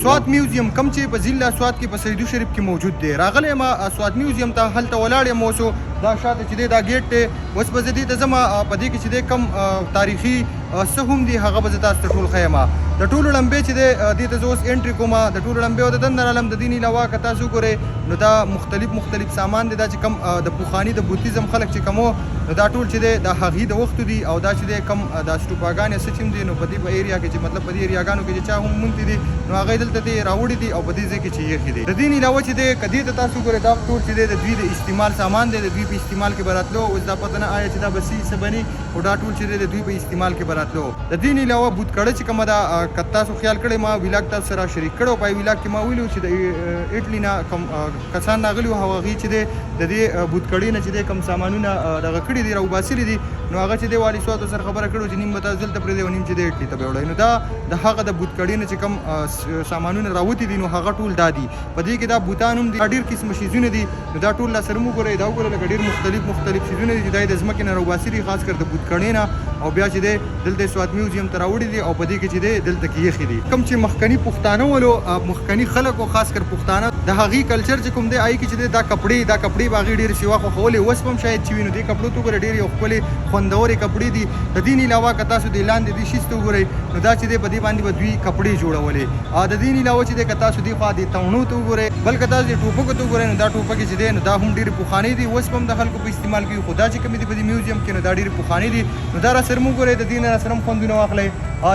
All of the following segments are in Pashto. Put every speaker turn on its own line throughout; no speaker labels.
سوات میوزیم کم چې په ضلع سوات کې په سیدو شریف کې موجود دی. راغلی ما سوات میوزیم ته، هلته ولاړ یم اوس. دا شاته چې دی دا ګیټ دی، اوس به زه دې ته ځم. په دې کې چې دی کم تاریخي څه هم دي هغه به زه تاسو ته ټول ښیم. د ټولو لمبې چې دی دې ته زه اوس انټري کوم. د ټولو لمبې او د دننه رالم. د دې نه علاوه که تاسو وګورئ نو دا مختلف سامان دی. دا چې کم د پخواني د بودیزم خلک چې کم وو نو دا ټول چې دی د هغې د وختو دي. او دا چې دی کم دا سټوپاګانې څه چې هم دي نو په دې په ایریا کې چې مطلب په دې ایریاګانو کې چې چا هم مونتې دي نو هغه دلته دی راوړي دي او په دې ځای کې چې ایښي دي. د دې نه علاوه چې دی که دې ته تاسو وګورئ دا ټول چې دی د دوی د استعمال سامان دی. د دوی په استعمال کې به راتلو. اوس دا پته نه آیا چې دا به څه بني خو دا ټول چې دی د دوی په استعمال کې به راتلو. د دې نه علاوه بودکړه چې کومه ده که تاسو خیال کړی ما ویلاګ تاسو سره شریک کړی. په ویلاګ کې ما ویلي چې د ایټلي نه کوم کسان راغلي وو هغوی چې دی د دې بودکړې نه چې دی کوم سامانونه دغه کړي دي راوباسلي دي نو هغه چې دی والي سوات سره خبره کړو چې نیم به تاسو دلته پرېږدئ او نیم چې دی ایټلي ته به وړئ. نو دا د هغه د بودکړې نه چې کوم سامانونه راوتي دي نو هغه ټول دا دي. په دې کې دا بوتان هم دي، ډېر قسمه شیزونه دي. نو دا ټول لاسره مو ګورئ دا وګورئ لکه ډېر مختلف شیزونه دي چې دا یې د ځمکې نه راوباسلي خاص کر د بودکړې نه او بیا چې دی دلته سوات میوزیم ته راوړي دي او په دې کې چې دی دلته کې ایښي دي. کوم چې مخکني پښتانه ولو مخکني خلک او خاص کر پښتانه د هغې کلچر چې کوم دی هغې کې چې دی دا کپړې به هغې ډېرې سیوا خوښولې. اوس به هم شاید چې وي نو دې کپړو ته وګورئ ډېرې یو ښکلې خوندورې کپړې دي. د دې نه علاوه که تاسو دې لاندې دې شیز ته وګورئ نو دا چې دی په دې باندې به دوی کپړې جوړولې. د دې نه علاوه چې دی که تاسو دې خوا دې تڼو ته وګورئ بل که تاسو دې ټوپکو ته وګورئ نو دا ټوپکې چې دی نو دا هم ډېرې پخوانۍ دي. اوس به هم د خلکو په استعمال کې خو دا چې کومې دي په دې میوزیم کې نو دا ډېرې پخوانۍ دي. نو دا راسره مو وګورئ د دې نه راسره هم خوندونه واخلئ.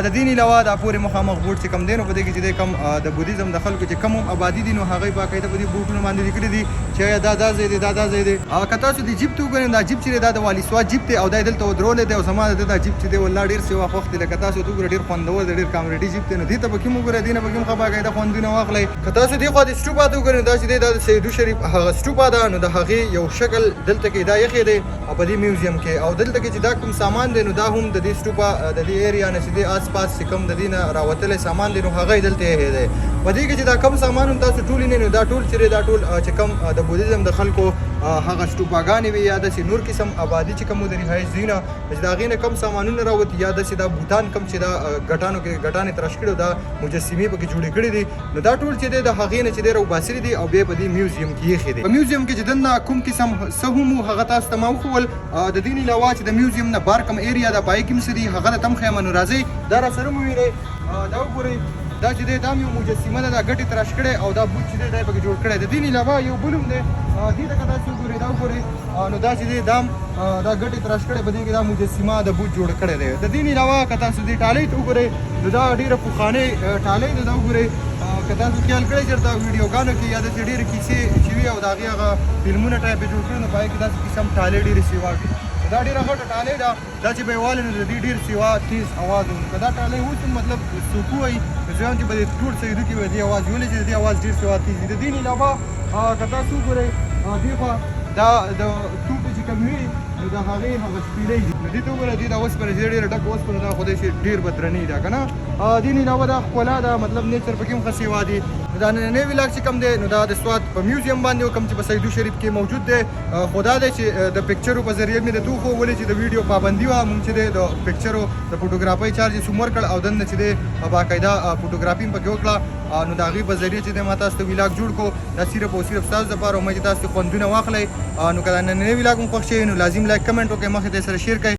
د دې نه علاوه دا پورې مخامخ بوټ چې کوم دی نو په دې کې چې دی کم د بودیزم د خلکو چې کم هم آبادي دي نو هغوی باقاعده په دې بوټونو باندې لیکلي دي چې دا ځای دی دا ځای دی. که تاسو د جیب ته وګورئ دا جیب چې دی دا د والي سوات جیب دی او دا یې دلته ودرولی دی او زما د ده دا جیب چې دی والله ډېر سیوا خوښ دی. لکه تاسو ته وګورئ ډېر خوندور دی، ډېر کامریډي جیب دی. نو دې ته پکې هم وګورئ دې نه پکې هم ښه باقاعده خوندونه واخلئ. که تاسو دې خوا د سټوپا ته وګورئ دا چې دی دا د سیدو شریف هغه سټوپا ده نو د هغې یو شکل دلته کې دا ایښی دی او په دې میوزیم کې. او دلته کې چې دا کوم سامان دی نو دا هم د دې سټوپا د دې ایریا نه چې دی آس پاس چې کوم د دې نه راوتلی سامان دی نو هغه یې دلته ایښی دی. په دې کې چې دا کم سامان هم تاسو ټول وینئ نو دا ټول چې دی دا ټول چې کوم د بودیزم د خلکو هغه سټوپاګانې وي یا داسې نور قسم آبادي چې کوم د رهایش ځایونه چې د هغې نه کم سامانونه راوتي یا داسې دا بوتان کم چې دا ګټانو کې ګټانې ترش کړي او دا مجسمې پکې جوړې کړي دي نو دا ټول چې دی د هغې نه چې دی راوباسلي دي او بیا په دې میوزیم کې ایښي دي. په میوزیم کې چې دننه کوم قسم څه هم وو هغه تاسو ته ما وښول. د دې نه علاوه چې د میوزیم نه بار کوم ایریا ده په هغې کې هم څه دي هغه ته هم ښیم. نو راځئ دا راسره مو وینئ دا وګورئ دا چې دی دا هم یو مجسمه ده دا ګټې ترش کړی او دا بوټ چې دی دا یې پکې جوړ کړی. د دې نه علاوه یو بل هم دی دې ته که تاسو وګورئ دا وګورئ نو دا چې دی دا هم دا ګټې ترش کړی په دې کې دا مجسمه د بوټ جوړ کړی دی. د دې نه علاوه که تاسو دې ټالۍ ته وګورئ نو دا ډېره پخوانۍ ټالۍ ده. دا وګورئ که تاسو خیال کړئ چېرته ویډیوګانو کې یا داسې ډېرې کیسې چې وي او د هغې هغه فلمونه ټایپ یې جوړ کړي نو په هغې کې داسې قسم ټالۍ ډېرې سیوا کړي. دا ډېره غټه ټالۍ ده دا چې به یې والي نو د دې ډېر سیوا تیز اواز و. که دا ټالۍ اوس هم مطلب سکوں وایي نو زیان چې به د ټول سیدو کې به دې اواز ویلی چې د دې اواز ډېر سیوا تیز وي. د دې نه علاوه که تاسو وګورئ دې خوا دا د ټوپې چې کوم وي نو د هغې هغه سپیلۍ دي. نو دې ته وګوره دې دا اوسپنه چې ډېره ډکه اوسپنه ده خدای شي ډېر به درنې ده که نه. دې نه علاوه دا ښکلا ده مطلب نیچر پکې هم ښه سیوا دي. دا نننی ولاګ چې کوم دی نو دا د سوات په میوزیم باندې کوم چې په سیدو شریف کې موجود دی. خو دا دی چې د پکچرو په ذریعه مې درته وښولې چې د ویډیو پابندي وه مونږ چې دی د پکچرو د فوټوګرافۍ چارج یې څوم ورکړ او دننه چې دی باقاعده فوټوګرافي هم پکې وکړه نو د هغې په ذریعه چې دی ما تاسو ته ولاګ جوړ کړو. دا صرف او صرف ستاسو دپاره امید چې تاسو خوندونه واخلئ. نو که دا نننی ولاګ هم خوښ شوی نو لازم لایک کمنټ وکړئ مخې ته یې سره شیر کړئ.